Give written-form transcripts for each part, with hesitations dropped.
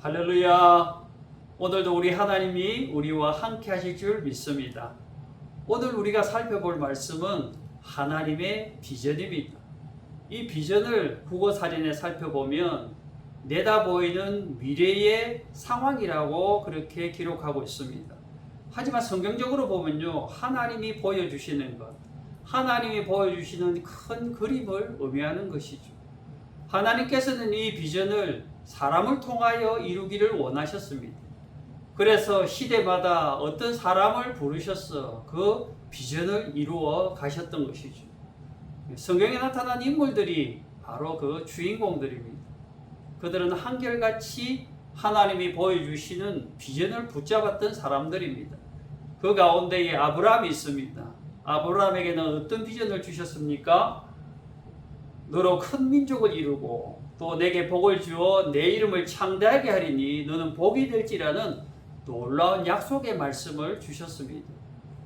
할렐루야. 오늘도 우리 하나님이 우리와 함께 하실 줄 믿습니다. 오늘 우리가 살펴볼 말씀은 하나님의 비전입니다. 이 비전을 국어사전에 살펴보면 내다 보이는 미래의 상황이라고 그렇게 기록하고 있습니다. 하지만 성경적으로 보면요, 하나님이 보여주시는 것, 하나님이 보여주시는 큰 그림을 의미하는 것이죠. 하나님께서는 이 비전을 사람을 통하여 이루기를 원하셨습니다. 그래서 시대마다 어떤 사람을 부르셔서 그 비전을 이루어 가셨던 것이죠. 성경에 나타난 인물들이 바로 그 주인공들입니다. 그들은 한결같이 하나님이 보여주시는 비전을 붙잡았던 사람들입니다. 그 가운데에 아브라함이 있습니다. 아브라함에게는 어떤 비전을 주셨습니까? 너로 큰 민족을 이루고 또 내게 복을 주어 내 이름을 창대하게 하리니 너는 복이 될지라는 놀라운 약속의 말씀을 주셨습니다.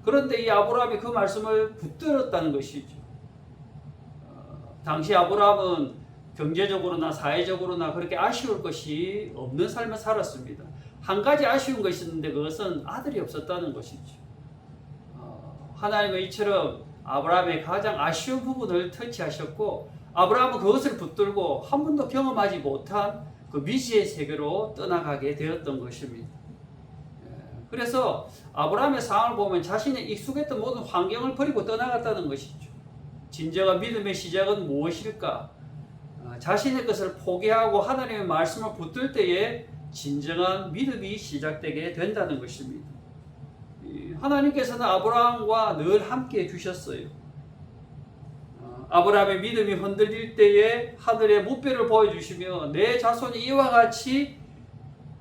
그런데 이 아브라함이 그 말씀을 붙들었다는 것이죠. 당시 아브라함은 경제적으로나 사회적으로나 그렇게 아쉬울 것이 없는 삶을 살았습니다. 한 가지 아쉬운 것이 있는데 그것은 아들이 없었다는 것이죠. 하나님은 이처럼 아브라함의 가장 아쉬운 부분을 터치하셨고 아브라함은 그것을 붙들고 한 번도 경험하지 못한 그 미지의 세계로 떠나가게 되었던 것입니다. 그래서 아브라함의 상황을 보면 자신의 익숙했던 모든 환경을 버리고 떠나갔다는 것이죠. 진정한 믿음의 시작은 무엇일까? 자신의 것을 포기하고 하나님의 말씀을 붙들 때에 진정한 믿음이 시작되게 된다는 것입니다. 하나님께서는 아브라함과 늘 함께 해주셨어요. 아브라함의 믿음이 흔들릴 때에 하늘의 무뼈를 보여주시며 내 자손이 이와 같이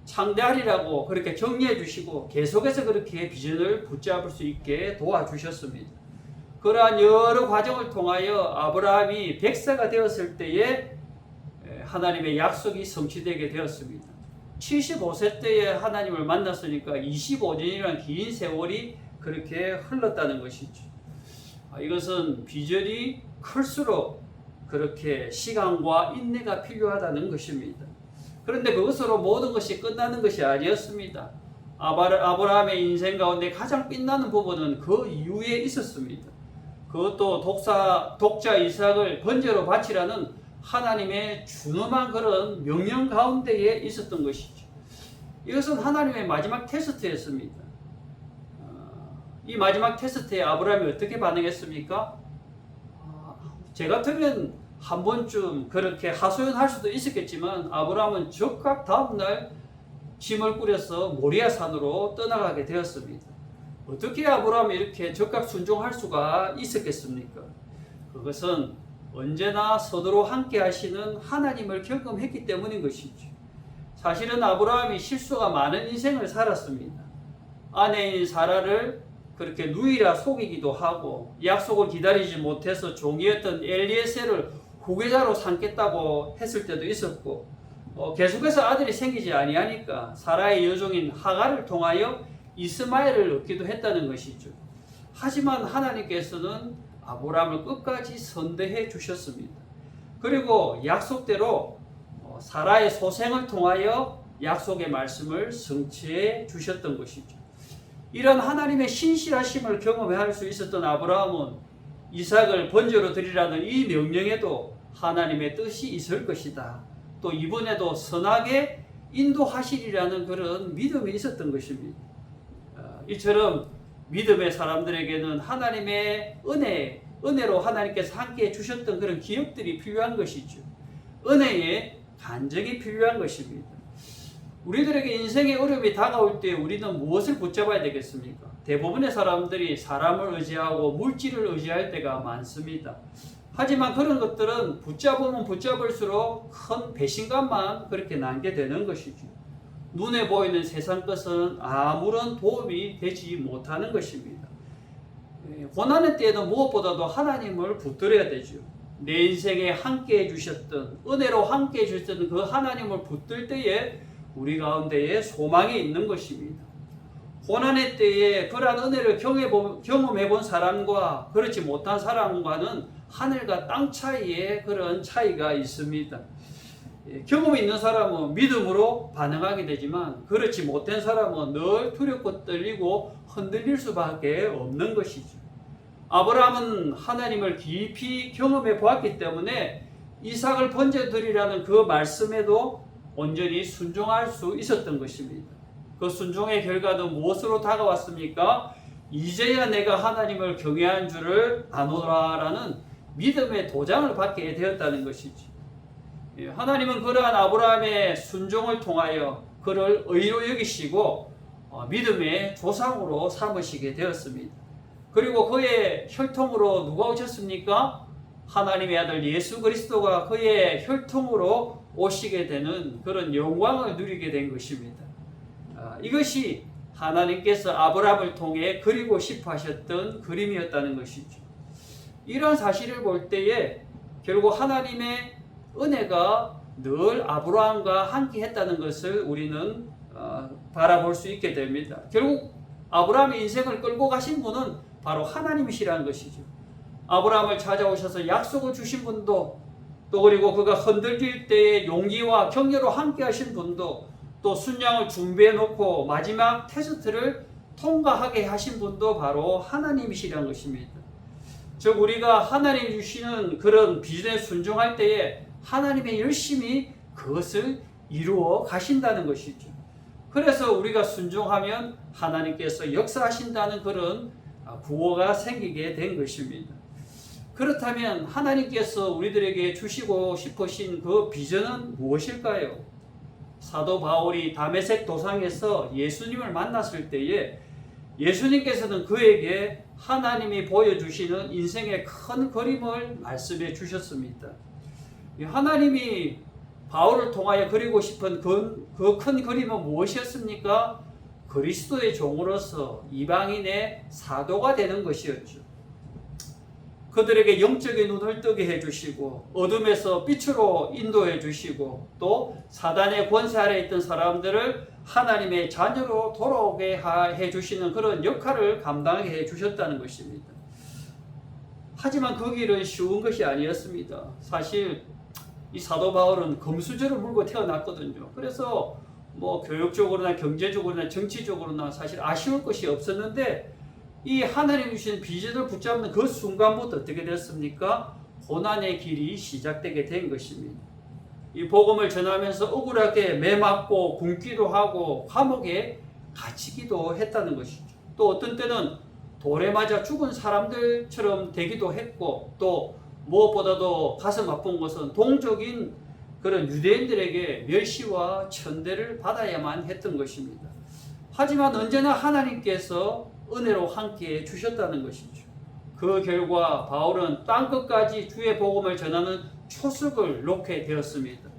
창대하리라고 그렇게 격려해 주시고 계속해서 그렇게 비전을 붙잡을 수 있게 도와주셨습니다. 그러한 여러 과정을 통하여 아브라함이 100세가 되었을 때에 하나님의 약속이 성취되게 되었습니다. 75세 때에 하나님을 만났으니까 25년이라는 긴 세월이 그렇게 흘렀다는 것이죠. 이것은 비전이 클수록 그렇게 시간과 인내가 필요하다는 것입니다. 그런데 그것으로 모든 것이 끝나는 것이 아니었습니다. 아브라함의 인생 가운데 가장 빛나는 부분은 그 이후에 있었습니다. 그것도 독자 이삭을 번제로 바치라는 하나님의 준엄한 그런 명령 가운데에 있었던 것이죠. 이것은 하나님의 마지막 테스트였습니다. 이 마지막 테스트에 아브라함이 어떻게 반응했습니까? 제 같으면 한 번쯤 그렇게 하소연할 수도 있었겠지만 아브라함은 즉각 다음날 짐을 꾸려서 모리아 산으로 떠나가게 되었습니다. 어떻게 아브라함이 이렇게 즉각 순종할 수가 있었겠습니까? 그것은 언제나 서두로 함께 하시는 하나님을 경험했기 때문인 것이죠. 사실은 아브라함이 실수가 많은 인생을 살았습니다. 아내인 사라를 그렇게 누이라 속이기도 하고 약속을 기다리지 못해서 종이었던 엘리에셀을 후계자로 삼겠다고 했을 때도 있었고 계속해서 아들이 생기지 아니하니까 사라의 여종인 하갈을 통하여 이스마엘을 얻기도 했다는 것이죠. 하지만 하나님께서는 아브라함을 끝까지 선대해 주셨습니다. 그리고 약속대로 사라의 소생을 통하여 약속의 말씀을 성취해 주셨던 것이죠. 이런 하나님의 신실하심을 경험할 수 있었던 아브라함은 이삭을 번제로 드리라는 이 명령에도 하나님의 뜻이 있을 것이다. 또 이번에도 선하게 인도하시리라는 그런 믿음이 있었던 것입니다. 이처럼 믿음의 사람들에게는 하나님의 은혜로 하나님께서 함께 주셨던 그런 기억들이 필요한 것이죠. 은혜의 간증이 필요한 것입니다. 우리들에게 인생의 어려움이 다가올 때 우리는 무엇을 붙잡아야 되겠습니까? 대부분의 사람들이 사람을 의지하고 물질을 의지할 때가 많습니다. 하지만 그런 것들은 붙잡으면 붙잡을수록 큰 배신감만 그렇게 남게 되는 것이죠. 눈에 보이는 세상 것은 아무런 도움이 되지 못하는 것입니다. 고난의 때에는 무엇보다도 하나님을 붙들어야 되죠. 내 인생에 함께 해주셨던 은혜로 함께 해주셨던 그 하나님을 붙들 때에 우리 가운데에 소망이 있는 것입니다. 고난의 때에 그러한 은혜를 경험해 본 사람과 그렇지 못한 사람과는 하늘과 땅 차이에 그런 차이가 있습니다. 경험이 있는 사람은 믿음으로 반응하게 되지만 그렇지 못한 사람은 늘 두렵고 떨리고 흔들릴 수밖에 없는 것이죠. 아브라함은 하나님을 깊이 경험해 보았기 때문에 이삭을 번제드리라는 그 말씀에도 온전히 순종할 수 있었던 것입니다. 그 순종의 결과는 무엇으로 다가왔습니까? 이제야 내가 하나님을 경외한 줄을 아노라라는 믿음의 도장을 받게 되었다는 것이지. 하나님은 그러한 아브라함의 순종을 통하여 그를 의로 여기시고 믿음의 조상으로 삼으시게 되었습니다. 그리고 그의 혈통으로 누가 오셨습니까? 하나님의 아들 예수 그리스도가 그의 혈통으로 오시게 되는 그런 영광을 누리게 된 것입니다. 이것이 하나님께서 아브라함을 통해 그리고 싶어 하셨던 그림이었다는 것이죠. 이러한 사실을 볼 때에 결국 하나님의 은혜가 늘 아브라함과 함께 했다는 것을 우리는 바라볼 수 있게 됩니다. 결국 아브라함의 인생을 끌고 가신 분은 바로 하나님이시라는 것이죠. 아브라함을 찾아오셔서 약속을 주신 분도, 또 그리고 그가 흔들릴 때에 용기와 격려로 함께 하신 분도, 또 순양을 준비해 놓고 마지막 테스트를 통과하게 하신 분도 바로 하나님이시라는 것입니다. 즉 우리가 하나님 주시는 그런 비전에 순종할 때에 하나님의 열심히 그것을 이루어 가신다는 것이죠. 그래서 우리가 순종하면 하나님께서 역사하신다는 그런 구호가 생기게 된 것입니다. 그렇다면 하나님께서 우리들에게 주시고 싶으신 그 비전은 무엇일까요? 사도 바울이 다메섹 도상에서 예수님을 만났을 때에 예수님께서는 그에게 하나님이 보여주시는 인생의 큰 그림을 말씀해 주셨습니다. 하나님이 바울을 통하여 그리고 싶은 그 큰 그림은 무엇이었습니까? 그리스도의 종으로서 이방인의 사도가 되는 것이었죠. 그들에게 영적인 눈을 뜨게 해주시고 어둠에서 빛으로 인도해 주시고 또 사단의 권세 아래 있던 사람들을 하나님의 자녀로 돌아오게 해주시는 그런 역할을 감당하게 해주셨다는 것입니다. 하지만 그 길은 쉬운 것이 아니었습니다. 사실 이 사도 바울은 금수저를 물고 태어났거든요. 그래서 뭐 교육적으로나 경제적으로나 정치적으로나 사실 아쉬울 것이 없었는데 이 하나님 주신 비전을 붙잡는 그 순간부터 어떻게 됐습니까? 고난의 길이 시작되게 된 것입니다. 이 복음을 전하면서 억울하게 매맞고 굶기도 하고 감옥에 갇히기도 했다는 것이죠. 또 어떤 때는 돌에 맞아 죽은 사람들처럼 되기도 했고 또 무엇보다도 가슴 아픈 것은 동족인 그런 유대인들에게 멸시와 천대를 받아야만 했던 것입니다. 하지만 언제나 하나님께서 은혜로 함께 주셨다는 것이죠. 그 결과 바울은 땅끝까지 주의 복음을 전하는 초석을 놓게 되었습니다.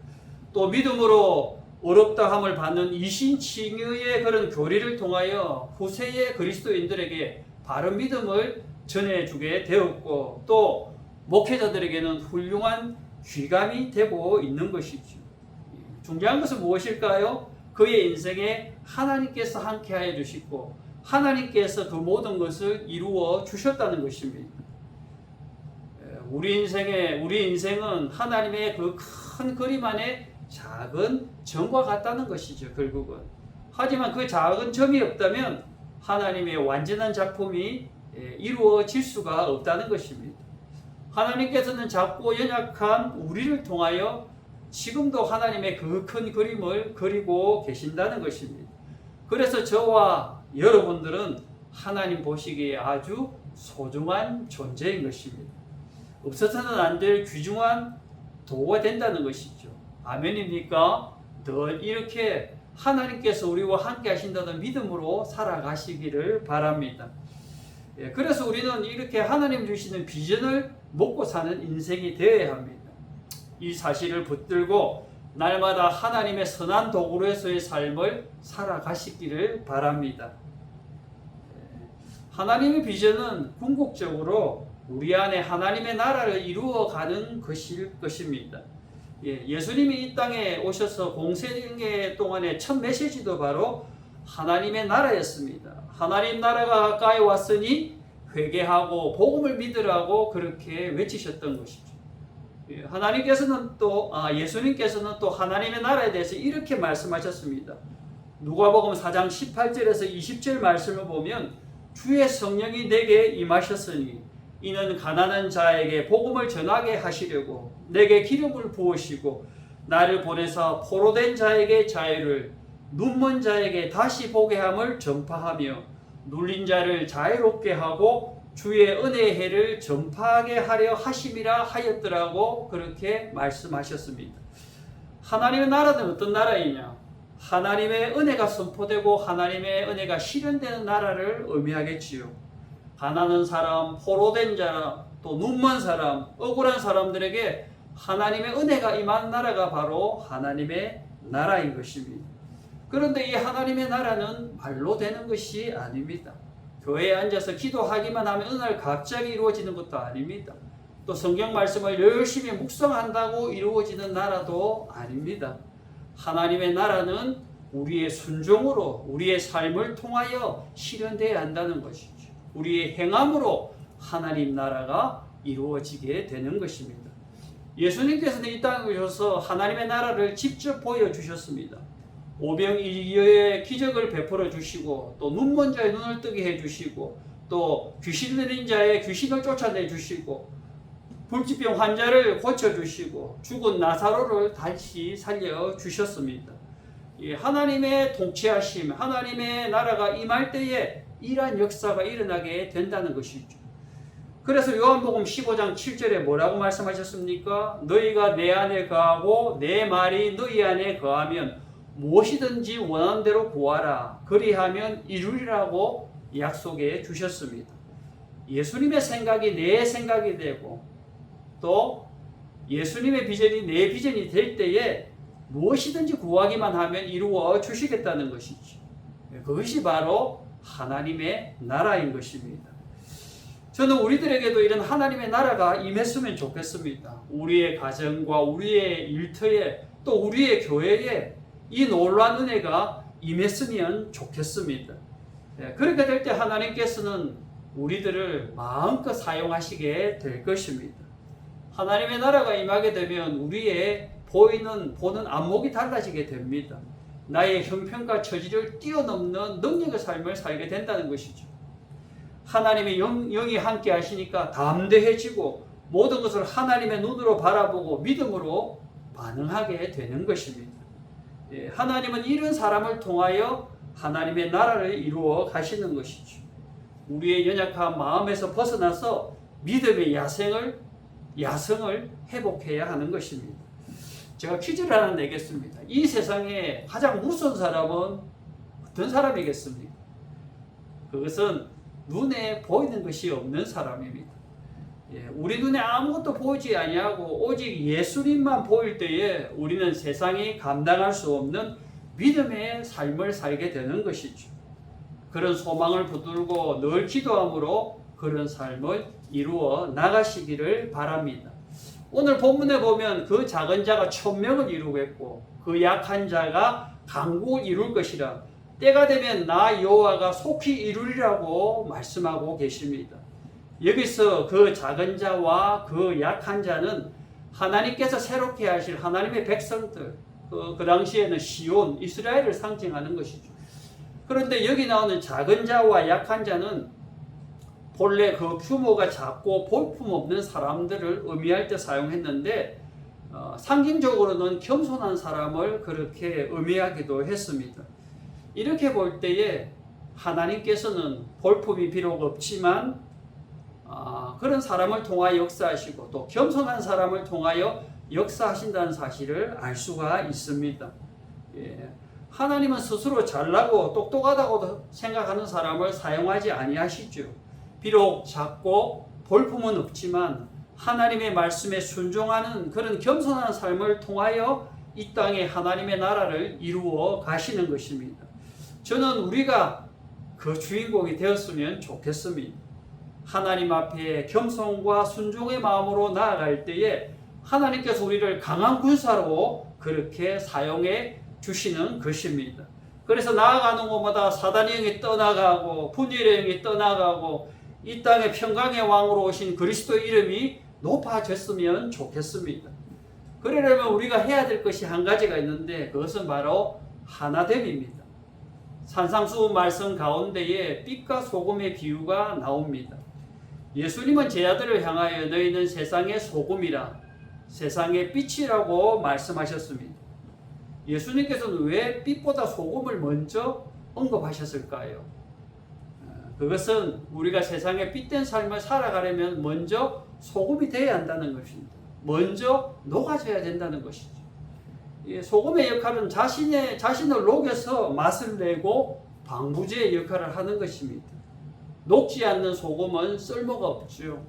또 믿음으로 어렵다함을 받는 이신칭의의 그런 교리를 통하여 후세의 그리스도인들에게 바른 믿음을 전해주게 되었고 또 목회자들에게는 훌륭한 귀감이 되고 있는 것이죠. 중요한 것은 무엇일까요? 그의 인생에 하나님께서 함께하여 주시고 하나님께서 그 모든 것을 이루어 주셨다는 것입니다. 우리 인생은 하나님의 그 큰 그림 안에 작은 점과 같다는 것이죠, 결국은. 하지만 그 작은 점이 없다면 하나님의 완전한 작품이 이루어질 수가 없다는 것입니다. 하나님께서는 작고 연약한 우리를 통하여 지금도 하나님의 그 큰 그림을 그리고 계신다는 것입니다. 그래서 저와 여러분들은 하나님 보시기에 아주 소중한 존재인 것입니다. 없어서는 안 될 귀중한 도구가 된다는 것이죠. 아멘입니까? 늘 이렇게 하나님께서 우리와 함께 하신다는 믿음으로 살아가시기를 바랍니다. 그래서 우리는 이렇게 하나님 주시는 비전을 먹고 사는 인생이 되어야 합니다. 이 사실을 붙들고 날마다 하나님의 선한 도구로서의 삶을 살아가시기를 바랍니다. 하나님의 비전은 궁극적으로 우리 안에 하나님의 나라를 이루어가는 것일 것입니다. 예수님이 이 땅에 오셔서 공생애 동안의 첫 메시지도 바로 하나님의 나라였습니다. 하나님 나라가 가까이 왔으니 회개하고 복음을 믿으라고 그렇게 외치셨던 것이죠. 하나님께서는 또 예수님께서는 또 하나님의 나라에 대해서 이렇게 말씀하셨습니다. 누가복음 4장 18절에서 20절 말씀을 보면 주의 성령이 내게 임하셨으니 이는 가난한 자에게 복음을 전하게 하시려고 내게 기름을 부으시고 나를 보내사 포로된 자에게 자유를 눈먼 자에게 다시 보게 함을 전파하며 눌린 자를 자유롭게 하고 주의 은혜의 해를 전파하게 하려 하심이라 하였더라고 그렇게 말씀하셨습니다. 하나님의 나라는 어떤 나라이냐? 하나님의 은혜가 선포되고 하나님의 은혜가 실현되는 나라를 의미하겠지요. 가난한 사람, 포로된 사람, 또 눈먼 사람, 억울한 사람들에게 하나님의 은혜가 임한 나라가 바로 하나님의 나라인 것입니다. 그런데 이 하나님의 나라는 말로 되는 것이 아닙니다. 교회에 앉아서 기도하기만 하면 어느 날 갑자기 이루어지는 것도 아닙니다. 또 성경 말씀을 열심히 묵상한다고 이루어지는 나라도 아닙니다. 하나님의 나라는 우리의 순종으로 우리의 삶을 통하여 실현되어야 한다는 것이죠. 우리의 행함으로 하나님 나라가 이루어지게 되는 것입니다. 예수님께서는 이 땅에 오셔서 하나님의 나라를 직접 보여주셨습니다. 오병이어의 기적을 베풀어 주시고 또 눈먼 자의 눈을 뜨게 해주시고 또 귀신 들린 자의 귀신을 쫓아내 주시고 불치병 환자를 고쳐주시고 죽은 나사로를 다시 살려주셨습니다. 하나님의 통치하심, 하나님의 나라가 임할 때에 이러한 역사가 일어나게 된다는 것이죠. 그래서 요한복음 15장 7절에 뭐라고 말씀하셨습니까? 너희가 내 안에 거하고 내 말이 너희 안에 거하면 무엇이든지 원하는 대로 구하라. 그리하면 이루리라고 약속해 주셨습니다. 예수님의 생각이 내 생각이 되고 또 예수님의 비전이 내 비전이 될 때에 무엇이든지 구하기만 하면 이루어 주시겠다는 것이죠. 그것이 바로 하나님의 나라인 것입니다. 저는 우리들에게도 이런 하나님의 나라가 임했으면 좋겠습니다. 우리의 가정과 우리의 일터에 또 우리의 교회에 이 놀라운 은혜가 임했으면 좋겠습니다. 그렇게 될 때 하나님께서는 우리들을 마음껏 사용하시게 될 것입니다. 하나님의 나라가 임하게 되면 우리의 보는 안목이 달라지게 됩니다. 나의 형편과 처지를 뛰어넘는 능력의 삶을 살게 된다는 것이죠. 하나님의 영이 함께 하시니까 담대해지고 모든 것을 하나님의 눈으로 바라보고 믿음으로 반응하게 되는 것입니다. 하나님은 이런 사람을 통하여 하나님의 나라를 이루어 가시는 것이죠. 우리의 연약한 마음에서 벗어나서 믿음의 야성을 회복해야 하는 것입니다. 제가 퀴즈를 하나 내겠습니다. 이 세상에 가장 무서운 사람은 어떤 사람이겠습니까? 그것은 눈에 보이는 것이 없는 사람입니다. 우리 눈에 아무것도 보이지 아니하고 오직 예수님만 보일 때에 우리는 세상이 감당할 수 없는 믿음의 삶을 살게 되는 것이죠. 그런 소망을 붙들고 늘 기도함으로 그런 삶을 이루어 나가시기를 바랍니다. 오늘 본문에 보면 그 작은 자가 1000명을 이루겠고 그 약한 자가 강국을 이룰 것이라 때가 되면 나 여호와가 속히 이루리라고 말씀하고 계십니다. 여기서 그 작은 자와 그 약한 자는 하나님께서 새롭게 하실 하나님의 백성들, 그 당시에는 시온, 이스라엘을 상징하는 것이죠. 그런데 여기 나오는 작은 자와 약한 자는 본래 그 규모가 작고 볼품없는 사람들을 의미할 때 사용했는데 상징적으로는 겸손한 사람을 그렇게 의미하기도 했습니다. 이렇게 볼 때에 하나님께서는 볼품이 비록 없지만 그런 사람을 통하여 역사하시고 또 겸손한 사람을 통하여 역사하신다는 사실을 알 수가 있습니다. 하나님은 스스로 잘나고 똑똑하다고 생각하는 사람을 사용하지 아니하시죠. 비록 작고 볼품은 없지만 하나님의 말씀에 순종하는 그런 겸손한 삶을 통하여 이 땅에 하나님의 나라를 이루어 가시는 것입니다. 저는 우리가 그 주인공이 되었으면 좋겠습니다. 하나님 앞에 겸손과 순종의 마음으로 나아갈 때에 하나님께서 우리를 강한 군사로 그렇게 사용해 주시는 것입니다. 그래서 나아가는 곳마다 사단의 영이 떠나가고 분열의 영이 떠나가고 이 땅의 평강의 왕으로 오신 그리스도의 이름이 높아졌으면 좋겠습니다. 그러려면 우리가 해야 될 것이 한 가지가 있는데 그것은 바로 하나됨입니다. 산상수훈 말씀 가운데에 빛과 소금의 비유가 나옵니다. 예수님은 제자들을 향하여 너희는 세상의 소금이라 세상의 빛이라고 말씀하셨습니다. 예수님께서는 왜 빛보다 소금을 먼저 언급하셨을까요? 그것은 우리가 세상에 빛된 삶을 살아가려면 먼저 소금이 되어야 한다는 것입니다. 먼저 녹아져야 된다는 것이죠. 소금의 역할은 자신을 녹여서 맛을 내고 방부제의 역할을 하는 것입니다. 녹지 않는 소금은 쓸모가 없죠.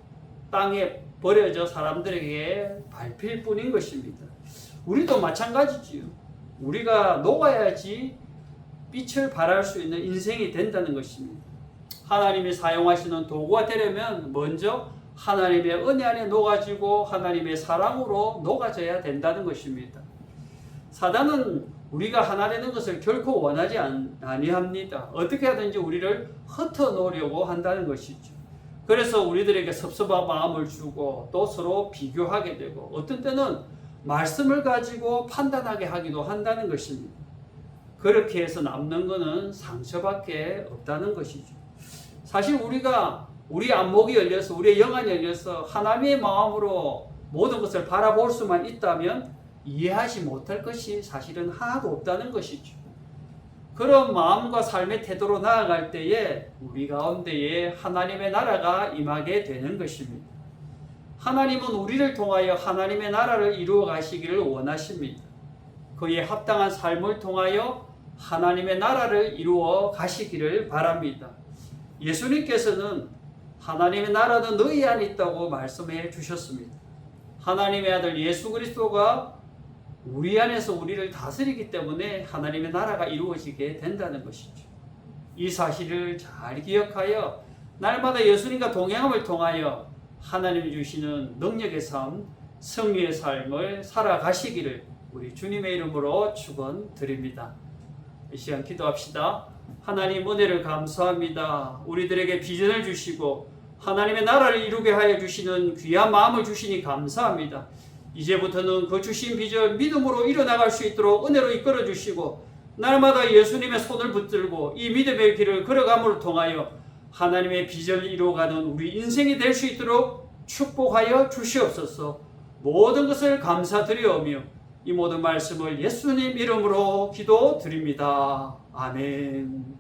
땅에 버려져 사람들에게 밟힐 뿐인 것입니다. 우리도 마찬가지지요. 우리가 녹아야지 빛을 발할 수 있는 인생이 된다는 것입니다. 하나님이 사용하시는 도구가 되려면 먼저 하나님의 은혜 안에 녹아지고 하나님의 사랑으로 녹아져야 된다는 것입니다. 사단은 우리가 하나 되는 것을 결코 원하지 아니합니다. 어떻게 하든지 우리를 흩어놓으려고 한다는 것이죠. 그래서 우리들에게 섭섭한 마음을 주고 또 서로 비교하게 되고 어떤 때는 말씀을 가지고 판단하게 하기도 한다는 것입니다. 그렇게 해서 남는 것은 상처밖에 없다는 것이죠. 사실 우리가 우리 안목이 열려서 우리의 영안이 열려서 하나님의 마음으로 모든 것을 바라볼 수만 있다면 이해하지 못할 것이 사실은 하나도 없다는 것이죠. 그런 마음과 삶의 태도로 나아갈 때에 우리 가운데에 하나님의 나라가 임하게 되는 것입니다. 하나님은 우리를 통하여 하나님의 나라를 이루어 가시기를 원하십니다. 그에 합당한 삶을 통하여 하나님의 나라를 이루어 가시기를 바랍니다. 예수님께서는 하나님의 나라는 너희 안에 있다고 말씀해 주셨습니다. 하나님의 아들 예수 그리스도가 우리 안에서 우리를 다스리기 때문에 하나님의 나라가 이루어지게 된다는 것이죠. 이 사실을 잘 기억하여 날마다 예수님과 동행함을 통하여 하나님이 주시는 능력의 삶, 승리의 삶을 살아가시기를 우리 주님의 이름으로 축원드립니다. 이 시간 기도합시다. 하나님 은혜를 감사합니다. 우리들에게 비전을 주시고 하나님의 나라를 이루게 하여 주시는 귀한 마음을 주시니 감사합니다. 이제부터는 그 주신 비전 믿음으로 이뤄나갈 수 있도록 은혜로 이끌어 주시고 날마다 예수님의 손을 붙들고 이 믿음의 길을 걸어감을 통하여 하나님의 비전을 이루어가는 우리 인생이 될 수 있도록 축복하여 주시옵소서. 모든 것을 감사드리오며 이 모든 말씀을 예수님 이름으로 기도드립니다. 아멘.